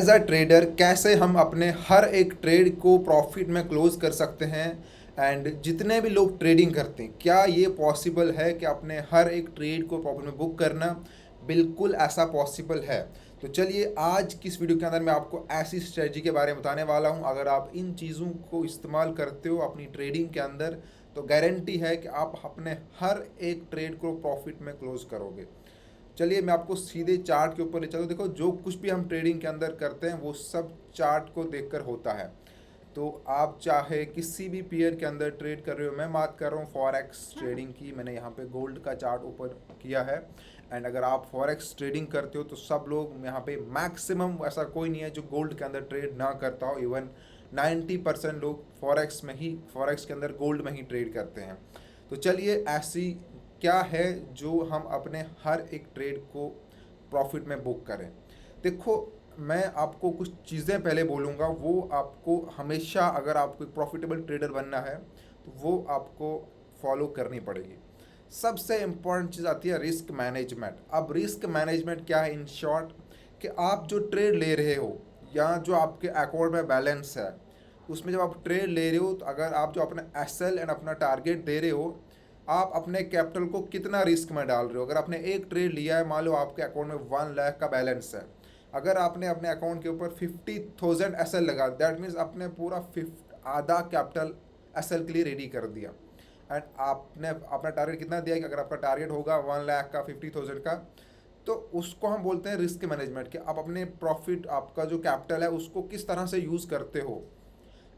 As a trader कैसे हम अपने हर एक ट्रेड को प्रॉफिट में क्लोज कर सकते हैं। एंड जितने भी लोग ट्रेडिंग करते हैं, क्या ये पॉसिबल है कि अपने हर एक ट्रेड को प्रॉफिट में बुक करना? बिल्कुल ऐसा पॉसिबल है। तो चलिए आज की इस वीडियो के अंदर मैं आपको ऐसी स्ट्रेटजी के बारे में बताने वाला हूँ। अगर आप इन चीज़ों को इस्तेमाल करते हो अपनी ट्रेडिंग के अंदर, तो गारंटी है कि आप अपने हर एक ट्रेड को प्रॉफिट में क्लोज करोगे। चलिए मैं आपको सीधे चार्ट के ऊपर ले चलूँ। देखो, जो कुछ भी हम ट्रेडिंग के अंदर करते हैं वो सब चार्ट को देखकर होता है। तो आप चाहे किसी भी पेयर के अंदर ट्रेड कर रहे हो, मैं बात कर रहा हूँ फॉरेक्स ट्रेडिंग की। मैंने यहाँ पे गोल्ड का चार्ट ऊपर किया है। एंड अगर आप फॉरेक्स ट्रेडिंग करते हो तो सब लोग यहाँ पे मैक्सिमम, ऐसा कोई नहीं है जो गोल्ड के अंदर ट्रेड ना करता हो। इवन 90% लोग फॉरेक्स के अंदर गोल्ड में ही ट्रेड करते हैं। तो चलिए ऐसी क्या है जो हम अपने हर एक ट्रेड को प्रॉफिट में बुक करें। देखो, मैं आपको कुछ चीज़ें पहले बोलूँगा, वो आपको हमेशा, अगर आपको एक प्रॉफिटेबल ट्रेडर बनना है तो वो आपको फॉलो करनी पड़ेगी। सबसे इम्पॉर्टेंट चीज़ आती है रिस्क मैनेजमेंट। अब रिस्क मैनेजमेंट क्या है? इन शॉर्ट, कि आप जो ट्रेड ले रहे हो या जो आपके अकाउंट में बैलेंस है उसमें जब आप ट्रेड ले रहे हो, तो अगर आप जो अपना एसएल एंड अपना टारगेट दे रहे हो, आप अपने कैपिटल को कितना रिस्क में डाल रहे हो। अगर आपने एक ट्रेड लिया है, मान लो आपके अकाउंट में 1 लाख का बैलेंस है, अगर आपने अपने अकाउंट के ऊपर 50,000 एसएल लगा, दैट मीन्स आपने पूरा आधा कैपिटल एसएल के लिए रेडी कर दिया। एंड आपने अपना टारगेट कितना दिया कि अगर आपका टारगेट होगा 1 लाख का, 50,000 का, तो उसको हम बोलते हैं रिस्क मैनेजमेंट। कि आप अपने प्रॉफिट, आपका जो कैपिटल है उसको किस तरह से यूज़ करते हो।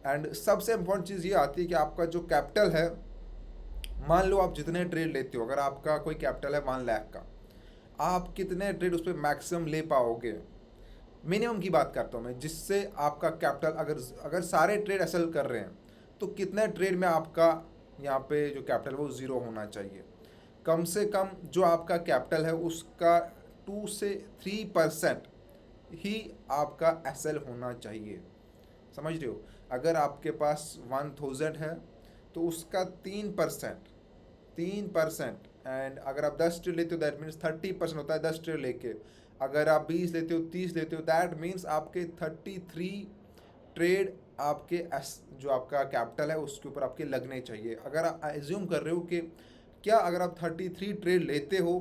एंड सबसे इम्पोर्टेंट चीज़ ये आती है कि आपका जो कैपिटल है, मान लो आप जितने ट्रेड लेते हो, अगर आपका कोई कैपिटल है 1 लाख का, आप कितने ट्रेड उस पर मैक्सिमम ले पाओगे। मिनिमम की बात करता हूँ मैं, जिससे आपका कैपिटल, अगर अगर सारे ट्रेड असल कर रहे हैं तो कितने ट्रेड में आपका यहाँ पे जो कैपिटल वो ज़ीरो होना चाहिए। कम से कम जो आपका कैपिटल है उसका 2 से 3% ही आपका एसएल होना चाहिए। समझ रहे हो? अगर आपके पास 1000 है तो उसका 3%। एंड अगर आप 10 ट्रेड लेते हो दैट मीन्स 30% होता है 10 ट्रेड लेके। अगर आप 20 लेते हो, 30 लेते हो, दैट मीन्स आपके 33 ट्रेड आपके जो आपका कैपिटल है उसके ऊपर आपके लगने चाहिए। अगर आप एज्यूम कर रहे हो कि क्या अगर आप 33 ट्रेड लेते हो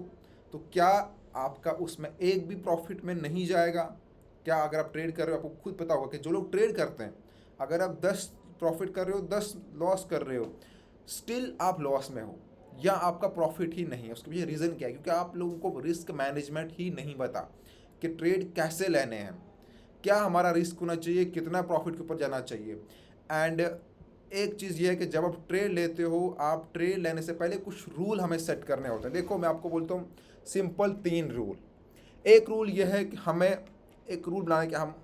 तो क्या आपका उसमें एक भी प्रॉफिट में नहीं जाएगा? क्या अगर आप ट्रेड कर रहे हो, आपको खुद पता होगा कि जो लोग ट्रेड करते हैं, अगर आप 10 प्रॉफिट कर रहे हो, 10 लॉस कर रहे हो, स्टिल आप लॉस में हो या आपका प्रॉफिट ही नहीं है। उसके पीछे रीज़न क्या है? क्योंकि आप लोगों को रिस्क मैनेजमेंट ही नहीं पता कि ट्रेड कैसे लेने हैं, क्या हमारा रिस्क होना चाहिए, कितना प्रॉफिट के ऊपर जाना चाहिए। एंड एक चीज़ ये है कि जब आप ट्रेड लेते हो, आप ट्रेड लेने से पहले कुछ रूल हमें सेट करने होते हैं। देखो, मैं आपको बोलता हूँ सिंपल 3 रूल। एक रूल ये है कि हमें एक रूल बनाना है कि हम,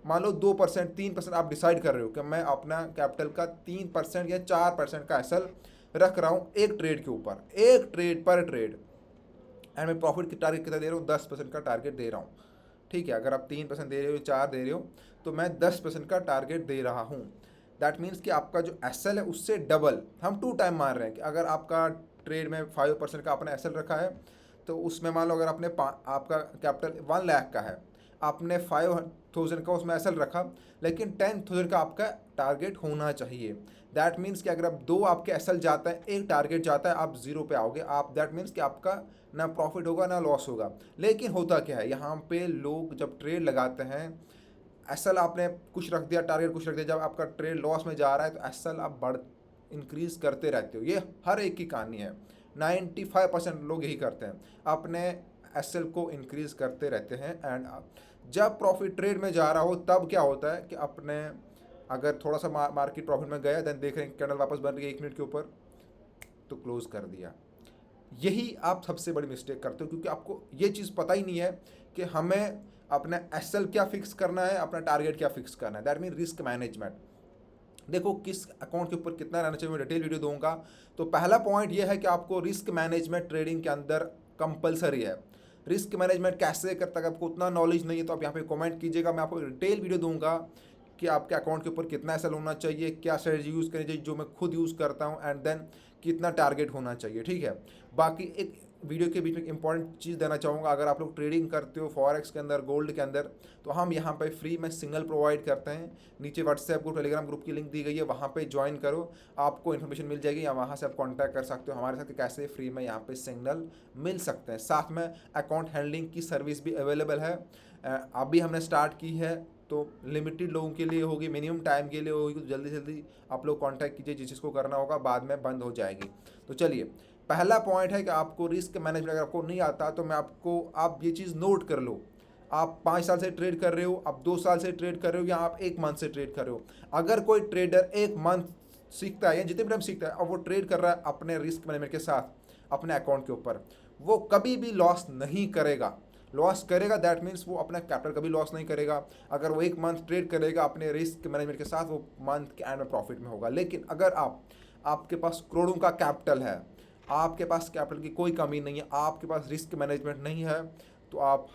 मान लो 2%, 3% आप डिसाइड कर रहे हो कि मैं अपना कैपिटल का 3% या 4% का एसएल रख रहा हूँ एक ट्रेड के ऊपर, एक ट्रेड पर ट्रेड। एंड मैं प्रॉफिट की टारगेट कितना दे रहा हूँ? 10% का टारगेट दे रहा हूँ। ठीक है, अगर आप 3% दे रहे हो, 4 दे रहे हो, तो मैं 10% का टारगेट दे रहा हूँ। दैट मीन्स कि आपका जो एसएल है उससे डबल, हम 2 टाइम मान रहे हैं। कि अगर आपका ट्रेड में 5% का आपने एसएल रखा है, तो उसमें मान लो अगर आपने आपका कैपिटल 1 लाख का है, आपने 5,000 का उसमें एसएल रखा, लेकिन 10,000 का आपका टारगेट होना चाहिए। दैट मीन्स कि अगर आप 2 आपके एसएल जाता है, एक टारगेट जाता है, आप 0 पे आओगे। आप, दैट मीन्स कि आपका ना प्रॉफिट होगा ना लॉस होगा। लेकिन होता क्या है, यहाँ पे लोग जब ट्रेड लगाते हैं, एसएल आपने कुछ रख दिया, टारगेट कुछ रख दिया, जब आपका ट्रेड लॉस में जा रहा है तो एसएल आप बढ़ इंक्रीज करते रहते हो। ये हर एक की कहानी है, 95% लोग यही करते हैं, अपने एसएल को इंक्रीज करते रहते हैं। एंड जब प्रॉफिट ट्रेड में जा रहा हो तब क्या होता है कि अपने, अगर थोड़ा सा मार्केट प्रॉफिट में गया, देन देख रहे हैं कैंडल वापस बन रही है 1 मिनट के ऊपर, तो क्लोज कर दिया। यही आप सबसे बड़ी मिस्टेक करते हो, क्योंकि आपको ये चीज़ पता ही नहीं है कि हमें अपना एसएल क्या फिक्स करना है, अपना टारगेट क्या फिक्स करना है। That mean risk management. देखो, किस अकाउंट के ऊपर कितना रहना चाहिए, मैं डिटेल वीडियो दूंगा। तो पहला पॉइंट ये है कि आपको रिस्क मैनेजमेंट ट्रेडिंग के अंदर कंपलसरी है। रिस्क मैनेजमेंट कैसे करता है, आपको उतना नॉलेज नहीं है तो आप यहाँ पे कमेंट कीजिएगा, मैं आपको डिटेल वीडियो दूंगा कि आपके अकाउंट के ऊपर कितना एसएल होना चाहिए, क्या स्ट्रेटजी यूज़ करनी चाहिए जो मैं खुद यूज़ करता हूँ, एंड देन कितना टारगेट होना चाहिए। ठीक है, बाकी एक वीडियो के बीच में एक इंपॉर्टेंट चीज़ देना चाहूँगा, अगर आप लोग ट्रेडिंग करते हो फॉरेक्स के अंदर, गोल्ड के अंदर, तो हम यहाँ पे फ्री में सिग्नल प्रोवाइड करते हैं। नीचे व्हाट्सएप ग्रुप, टेलीग्राम ग्रुप की लिंक दी गई है, वहाँ पे ज्वाइन करो, आपको इन्फॉर्मेशन मिल जाएगी, या वहाँ से आप कॉन्टैक्ट कर सकते हो हमारे साथ कि कैसे फ्री में यहाँ पे सिग्नल मिल सकते हैं। साथ में अकाउंट हैंडलिंग की सर्विस भी अवेलेबल है, अभी हमने स्टार्ट की है, तो लिमिटेड लोगों के लिए होगी, मिनिमम टाइम के लिए होगी, तो जल्दी जल्दी आप लोग कांटेक्ट कीजिए जिस चीज़ को करना होगा, बाद में बंद हो जाएगी। तो चलिए, पहला पॉइंट है कि आपको रिस्क मैनेजमेंट अगर आपको नहीं आता तो मैं आपको, आप ये चीज़ नोट कर लो। आप 5 साल से ट्रेड कर रहे हो, आप 2 साल से ट्रेड कर रहे हो, या आप 1 मंथ से ट्रेड कर रहे हो, अगर कोई ट्रेडर 1 मंथ सीखता है या जितने भी टाइम सीखता है और वो ट्रेड कर रहा है अपने रिस्क मैनेजमेंट के साथ अपने अकाउंट के ऊपर, वो कभी भी लॉस नहीं करेगा। लॉस करेगा दैट मीन्स वो अपना कैपिटल कभी लॉस नहीं करेगा। अगर वो 1 मंथ ट्रेड करेगा अपने रिस्क मैनेजमेंट के साथ, वो मंथ के एंड में प्रॉफिट में होगा। लेकिन अगर आपके पास करोड़ों का कैपिटल है, आपके पास कैपिटल की कोई कमी नहीं है, आपके पास रिस्क मैनेजमेंट नहीं है, तो आप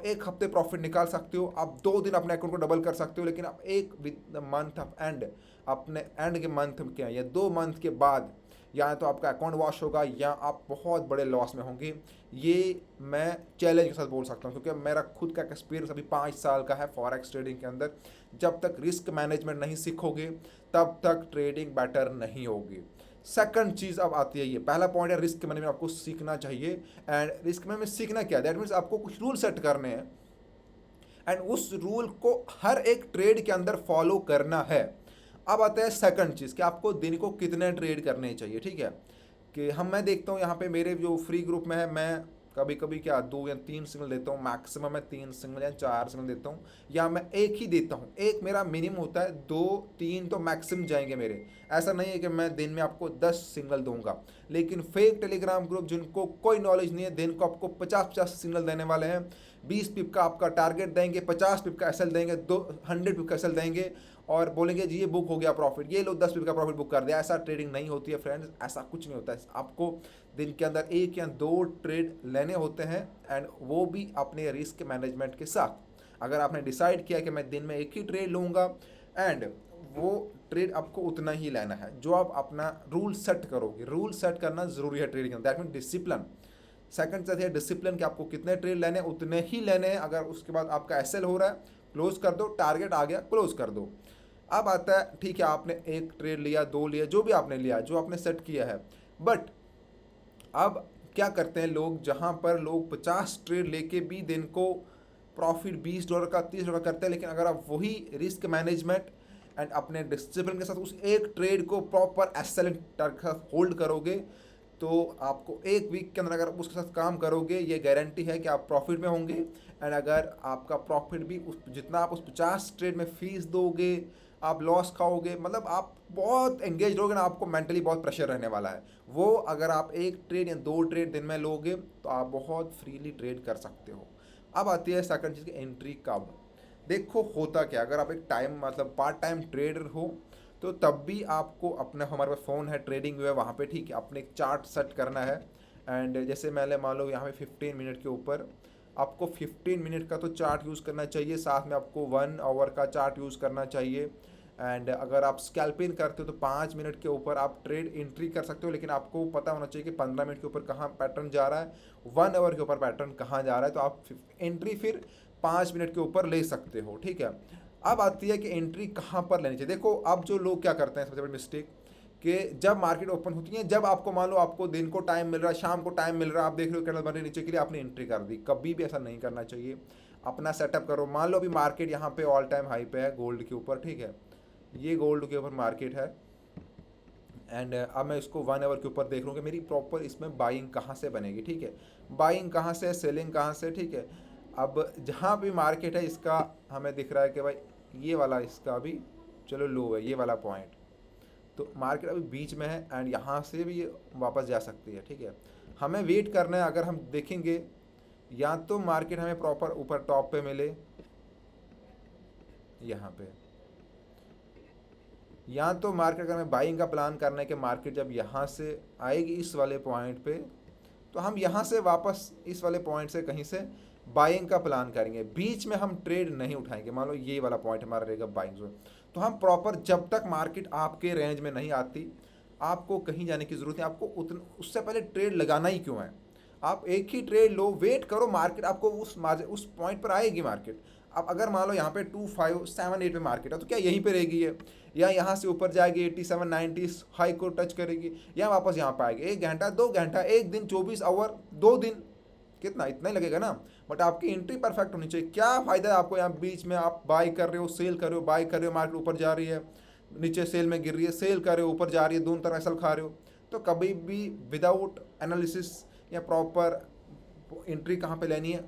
1 हफ्ते प्रॉफिट निकाल सकते हो, आप 2 दिन अपने अकाउंट को डबल कर सकते हो, लेकिन आप एक विद मंथ ऑफ एंड, अपने एंड के मंथ में क्या या 2 मंथ के बाद या तो आपका अकाउंट वॉश होगा या आप बहुत बड़े लॉस में होंगे। ये मैं चैलेंज के साथ बोल सकता हूँ, क्योंकि मेरा खुद का एक्सपीरियंस अभी 5 साल का है फॉरेक्स ट्रेडिंग के अंदर। जब तक रिस्क मैनेजमेंट नहीं सीखोगे तब तक ट्रेडिंग बेटर नहीं होगी। सेकंड चीज़ अब आती है, ये पहला पॉइंट है रिस्क मैनेजमेंट आपको सीखना चाहिए। एंड रिस्क मैनेजमेंट सीखना क्या है, दैट मीन्स आपको कुछ रूल सेट करने हैं एंड उस रूल को हर एक ट्रेड के अंदर फॉलो करना है। अब आता है सेकंड चीज़ कि आपको दिन को कितने ट्रेड करने चाहिए। ठीक है, कि मैं देखता हूँ यहाँ पे मेरे जो फ्री ग्रुप में है, मैं कभी कभी क्या 2 या 3 सिग्नल देता हूँ, मैक्सिमम मैं 3 सिग्नल या 4 सिग्नल देता हूँ, या मैं एक ही देता हूँ। एक मेरा मिनिमम होता है, 2-3 तो मैक्सिमम जाएंगे मेरे। ऐसा नहीं है कि मैं दिन में आपको 10 सिग्नल दूंगा। लेकिन फेक टेलीग्राम ग्रुप जिनको कोई नॉलेज नहीं है, दिन को आपको 50-50 सिग्नल देने वाले हैं, 20 पिप का आपका टारगेट देंगे, 50 पिप का एसएल देंगे, 100 पिप का एसएल देंगे, और बोलेंगे जी ये बुक हो गया प्रॉफिट, ये लो 10 पिप का प्रॉफिट बुक कर दिया। ऐसा ट्रेडिंग नहीं होती है फ्रेंड्स, ऐसा कुछ नहीं होता है। आपको दिन के अंदर 1 या 2 ट्रेड लेने होते हैं, एंड वो भी अपने रिस्क मैनेजमेंट के साथ। अगर आपने डिसाइड किया कि मैं दिन में 1 ही ट्रेड लूँगा, एंड वो ट्रेड आपको उतना ही लेना है, जो आप अपना रूल सेट करोगे। रूल सेट करना ज़रूरी है ट्रेडिंग में, दैट मीन डिसिप्लिन। सेकंड चीज़ है डिसिप्लिन, कि आपको कितने ट्रेड लेने हैं उतने ही लेने हैं। अगर उसके बाद आपका एसएल हो रहा है, क्लोज कर दो, टारगेट आ गया क्लोज कर दो। अब आता है, ठीक है आपने 1 ट्रेड लिया, 2 लिया, जो भी आपने लिया, जो आपने सेट किया है, बट अब क्या करते हैं लोग, जहाँ पर लोग 50 ट्रेड लेके भी दिन को प्रॉफिट $20 का, $30 करते हैं, लेकिन अगर आप वही रिस्क मैनेजमेंट एंड अपने डिसिप्लिन के साथ उस 1 ट्रेड को प्रॉपर एक्सेलेंट के साथ होल्ड करोगे, तो आपको 1 वीक के अंदर अगर उसके साथ काम करोगे, ये गारंटी है कि आप प्रॉफिट में होंगे। एंड अगर आपका प्रॉफिट भी जितना आप उस 50 ट्रेड में फीस दोगे, आप लॉस खाओगे, मतलब आप बहुत एंगेज रहोगे ना, आपको मेंटली बहुत प्रेशर रहने वाला है। वो अगर आप 1 ट्रेड या 2 ट्रेड दिन में लोगे तो आप बहुत फ्रीली ट्रेड कर सकते हो। अब आती है सेकंड चीज़ की एंट्री कब। देखो होता क्या, अगर आप एक टाइम मतलब पार्ट टाइम ट्रेडर हो तो तब भी आपको अपना, हमारे पास फ़ोन है, ट्रेडिंग व्यू है, वहाँ पे ठीक है अपने एक चार्ट सेट करना है। एंड जैसे मैंने मान लो यहाँ पे 15 मिनट के ऊपर आपको 15 मिनट का तो चार्ट यूज़ करना चाहिए, साथ में आपको 1 आवर का चार्ट यूज़ करना चाहिए। एंड अगर आप स्कैल्पिंग करते हो तो 5 मिनट के ऊपर आप ट्रेड एंट्री कर सकते हो, लेकिन आपको पता होना चाहिए कि 15 मिनट के ऊपर कहाँ पैटर्न जा रहा है, 1 आवर के ऊपर पैटर्न कहाँ जा रहा है, तो आप एंट्री फिर 5 मिनट के ऊपर ले सकते हो। ठीक है, अब आती है कि एंट्री कहाँ पर लेनी चाहिए। देखो अब जो लोग क्या करते हैं, सबसे बड़ी मिस्टेक, कि जब मार्केट ओपन होती है, जब आपको मान लो आपको दिन को टाइम मिल रहा है, शाम को टाइम मिल रहा है, आप देख रहे हो कैंडल बन रही नीचे के लिए, आपने एंट्री कर दी। कभी भी ऐसा नहीं करना चाहिए। अपना सेटअप करो। मान लो अभी मार्केट यहाँ पे ऑल टाइम हाई पे है गोल्ड के ऊपर, ठीक है, ये गोल्ड के ऊपर मार्केट है। एंड अब मैं इसको 1 आवर के ऊपर देख रहा हूँ कि मेरी प्रॉपर इसमें बाइंग कहाँ से बनेगी। ठीक है, बाइंग कहाँ से, सेलिंग कहाँ से। ठीक है, अब जहाँ भी मार्केट है इसका हमें दिख रहा है कि भाई ये वाला इसका अभी चलो लो है, ये वाला पॉइंट, तो मार्केट अभी बीच में है एंड यहाँ से भी ये वापस जा सकती है। ठीक है, हमें वेट करना है। अगर हम देखेंगे या तो मार्केट हमें प्रॉपर ऊपर टॉप पे मिले यहाँ पे, या तो मार्केट अगर हमें बाइंग का प्लान करना है कि मार्केट जब यहाँ से आएगी इस वाले पॉइंट पे, तो हम यहाँ से वापस इस वाले पॉइंट से कहीं से बाइंग का प्लान करेंगे। बीच में हम ट्रेड नहीं उठाएंगे। मान लो ये वाला पॉइंट हमारा रहेगा बाइंग जोन, तो हम प्रॉपर जब तक मार्केट आपके रेंज में नहीं आती, आपको कहीं जाने की ज़रूरत नहीं। आपको उससे पहले ट्रेड लगाना ही क्यों है, आप एक ही ट्रेड लो, वेट करो, मार्केट आपको उस पॉइंट पर आएगी मार्केट। अब अगर मान लो यहाँ पे 2578 पे मार्केट है तो क्या यहीं पे रहेगी है, या यहाँ से ऊपर जाएगी 87 90 हाई को टच करेगी, या वापस यहाँ पे आएगी? 1 घंटा 2 घंटा, एक दिन, 24 आवर, 2 दिन, कितना, इतना ही लगेगा ना। बट आपकी एंट्री परफेक्ट होनी चाहिए। क्या फायदा है आपको यहाँ बीच में आप बाई कर रहे हो, सेल कर रहे हो, बाई कर रहे हो, मार्केट ऊपर जा रही है, नीचे सेल में गिर रही है, सेल कर रहे हो, ऊपर जा रही है, दोनों तरफ एसल खा रहे हो। तो कभी भी विदाउट एनालिसिस या प्रॉपर एंट्री कहाँ पे लेनी है,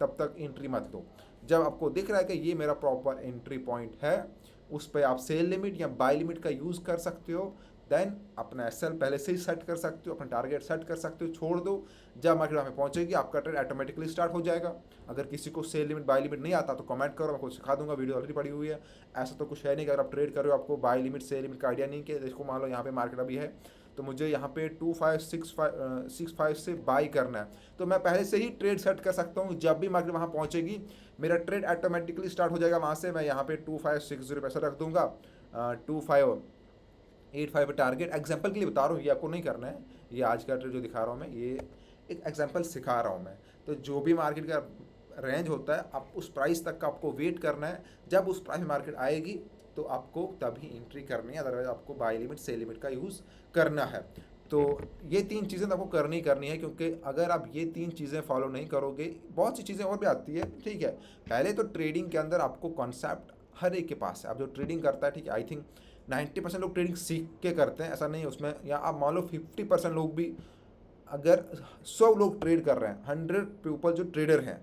तब तक एंट्री मत लो। जब आपको दिख रहा है कि ये मेरा प्रॉपर एंट्री पॉइंट है, उस पर आप सेल लिमिट या बाय लिमिट का यूज़ कर सकते हो। देन अपना एसएल पहले से ही सेट कर सकते हो, अपना टारगेट सेट कर सकते हो, छोड़ दो। जब मार्केट वहाँ पे पहुंचेगी आपका ट्रेड ऑटोमेटिकली स्टार्ट हो जाएगा। अगर किसी को सेल लिमिट बाय लिमिट नहीं आता तो कमेंट करो, मैं आपको सिखा दूंगा, वीडियो ऑलरेडी पड़ी हुई है। ऐसा तो कुछ है नहीं कि अगर आप ट्रेड कर रहे हो आपको बाय लिमिट सेल लिमिट का आइडिया नहीं कि देखो मान लो यहाँ पे मार्केट अभी है तो मुझे यहाँ पे 2565 से बाई करना है, तो मैं पहले से ही ट्रेड सेट कर सकता हूँ। जब भी मार्केट वहाँ पहुँचेगी मेरा ट्रेड ऑटोमेटिकली स्टार्ट हो जाएगा वहाँ से। मैं यहाँ पे 2560 पैसा रख दूंगा, 2585 पे टारगेट। एग्जांपल के लिए बता रहा हूँ, ये आपको नहीं करना है, ये आज का ट्रेड जो दिखा रहा हूँ मैं, ये एक एग्जांपल सिखा रहा हूँ मैं। तो जो भी मार्केट का रेंज होता है आप उस प्राइस तक का आपको वेट करना है। जब उस प्राइस में मार्केट आएगी तो आपको तभी एंट्री करनी है, अदरवाइज आपको बाय लिमिट सेल लिमिट का यूज़ करना है। तो ये 3 चीज़ें तो आपको करनी है, क्योंकि अगर आप ये 3 चीज़ें फॉलो नहीं करोगे, बहुत सी चीज़ें और भी आती है, ठीक है। पहले तो ट्रेडिंग के अंदर आपको कॉन्सेप्ट हर एक के पास है। अब जो ट्रेडिंग करता है, ठीक है, आई थिंक 90% लोग ट्रेडिंग सीख के करते हैं, ऐसा नहीं है उसमें, या आप मान लो 50% लोग भी, अगर 100 लोग ट्रेड कर रहे हैं, 100 पीपल जो ट्रेडर हैं,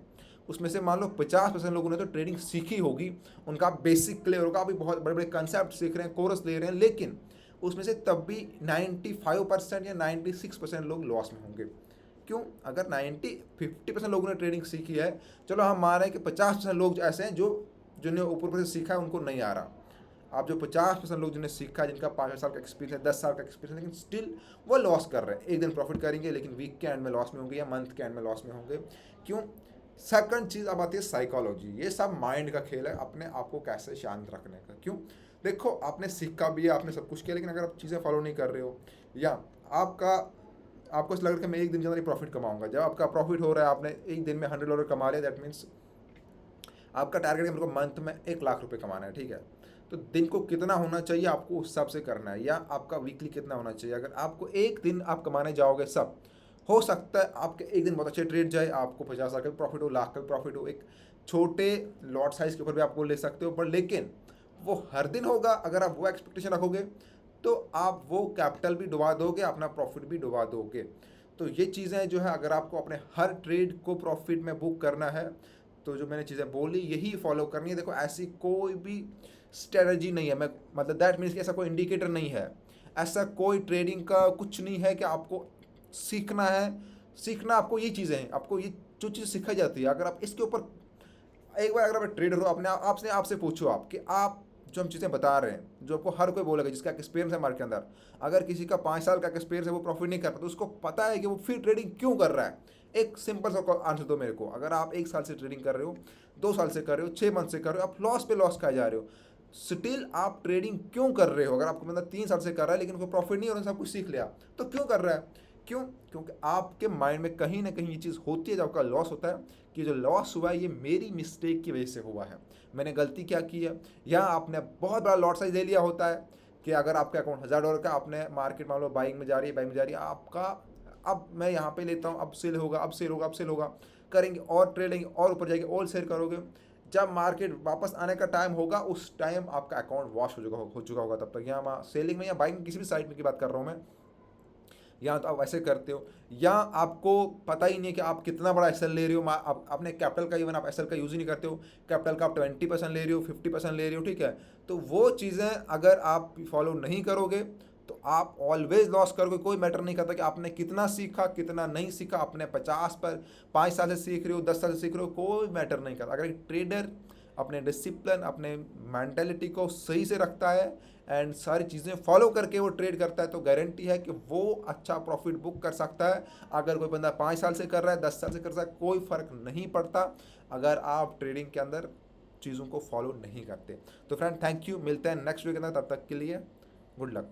उसमें से मान लो 50% लोगों ने तो ट्रेडिंग सीखी होगी, उनका बेसिक क्लियर होगा, अभी बहुत बड़े बड़े कंसेप्ट सीख रहे हैं, कोर्स ले रहे हैं, लेकिन उसमें से तब भी 95% या 96% लोग लॉस में होंगे। क्यों? अगर 50% लोगों ने ट्रेडिंग सीखी है, चलो हम मान रहे हैं कि 50% लोग ऐसे हैं जो जिन्हें ऊपर से सीखा है उनको नहीं आ रहा। आप जो 50% लोग जिन्हें सीखा है, जिनका 5 साल का एक्सपीरियंस है, 10 साल का एक्सपीरियंस है, लेकिन स्टिल वो लॉस कर रहे हैं। एक दिन प्रॉफिट करेंगे लेकिन वीक के एंड में लॉस में होंगे या मंथ के एंड में लॉस में होंगे। क्यों? सेकंड चीज़ अब आती है साइकोलॉजी। ये सब माइंड का खेल है, अपने आप को कैसे शांत रखने का। क्यों? देखो, आपने सीखा भी है, आपने सब कुछ किया, लेकिन अगर आप चीज़ें फॉलो नहीं कर रहे हो, या आपको ऐसा लग रहा है कि मैं एक दिन के अंदर ही प्रॉफिट कमाऊंगा। जब आपका प्रॉफिट हो रहा है, आपने एक दिन में $100 कमा लिया, दैट मीन्स आपका टारगेट है मेरे को मंथ में 1 लाख रुपए कमाना है, ठीक है। तो दिन को कितना होना चाहिए आपको उस हिसाब से करना है, या आपका वीकली कितना होना चाहिए। अगर आपको एक दिन आप कमाने जाओगे, सब हो सकता है आपके एक दिन बहुत अच्छे ट्रेड जाए, आपको 50,000 का भी प्रॉफिट हो, लाख का भी प्रॉफिट हो, एक छोटे लॉट साइज के ऊपर भी आपको ले सकते हो, पर लेकिन वो हर दिन होगा। अगर आप वो एक्सपेक्टेशन रखोगे तो आप वो कैपिटल भी डुबा दोगे, अपना प्रॉफिट भी डुबा दोगे। तो ये चीज़ें जो है, अगर आपको अपने हर ट्रेड को प्रॉफिट में बुक करना है तो जो मैंने चीज़ें बोली यही फॉलो करनी है। देखो, ऐसी कोई भी स्ट्रेटजी नहीं है, मैं मतलब दैट मीन्स कि ऐसा कोई इंडिकेटर नहीं है, ऐसा कोई ट्रेडिंग का कुछ नहीं है कि आपको सीखना है। सीखना आपको ये चीज़ें हैं, आपको ये जो चीज़ सिखाई जाती है, अगर आप इसके ऊपर एक बार, अगर आप ट्रेडर हो, अपने आपसे पूछो आप कि आप जो हम चीज़ें बता रहे हैं, जो आपको हर कोई बोलेगा जिसका एक्सपीरियंस है मार्केट के अंदर, अगर किसी का 5 साल का एक्सपीरियंस है, वो प्रॉफिट नहीं कर पाता, तो उसको पता है कि वो फिर ट्रेडिंग क्यों कर रहा है। एक सिंपल सा आंसर दो मेरे को। अगर आप 1 साल से ट्रेडिंग कर रहे हो, 2 साल से कर रहे हो, 6 मंथ से कर रहे हो, आप लॉस पे लॉस खाए जा रहे हो, स्टिल आप ट्रेडिंग क्यों कर रहे हो? अगर आपको बंदा 3 साल से कर रहा है लेकिन कोई प्रॉफिट नहीं हो रहा, सब कुछ सीख लिया, तो क्यों कर रहा है? क्यों? क्योंकि आपके माइंड में कहीं ना कहीं ये चीज़ होती है, जब आपका लॉस होता है, कि जो लॉस हुआ है ये मेरी मिस्टेक की वजह से हुआ है, मैंने गलती क्या की है। या आपने बहुत बड़ा लॉट साइज ले लिया होता है कि अगर आपका अकाउंट $1000 का, आपने मार्केट मान लो बाइंग में जा रही है, आपका अब मैं यहाँ पे लेता हूँ, अब सेल होगा, अब सेल होगा, अब सेल होगा, करेंगे और ट्रेड लेंगे और ऊपर जाएंगे और सेल करोगे। जब मार्केट वापस आने का टाइम होगा, उस टाइम आपका अकाउंट वॉश हो चुका होगा तब तक। यहाँ मैं सेलिंग में या बाइंग में किसी भी साइड में की बात कर रहा हूँ मैं, या तो आप ऐसे करते हो, या आपको पता ही नहीं कि आप कितना बड़ा एसएल ले रहे हो। आप अपने कैपिटल का, इवन आप एसएल का यूज़ ही नहीं करते हो, कैपिटल का आप 20% ले रहे हो, 50% ले रहे हो, ठीक है। तो वो चीज़ें अगर आप फॉलो नहीं करोगे तो आप ऑलवेज लॉस करोगे। कोई मैटर नहीं करता कि आपने कितना सीखा कितना नहीं सीखा, आपने 5 साल से सीख रहे हो, 10 साल से सीख रहे हो, कोई मैटर नहीं करता। अगर एक ट्रेडर अपने डिसिप्लिन, अपने मेंटेलिटी को सही से रखता है एंड सारी चीज़ें फॉलो करके वो ट्रेड करता है, तो गारंटी है कि वो अच्छा प्रॉफिट बुक कर सकता है। अगर कोई बंदा 5 साल से कर रहा है, 10 साल से कर रहा है, कोई फ़र्क नहीं पड़ता अगर आप ट्रेडिंग के अंदर चीज़ों को फॉलो नहीं करते। तो फ्रेंड, थैंक यू, मिलते हैं नेक्स्ट वीक के अंदर, तब तक के लिए गुड लक।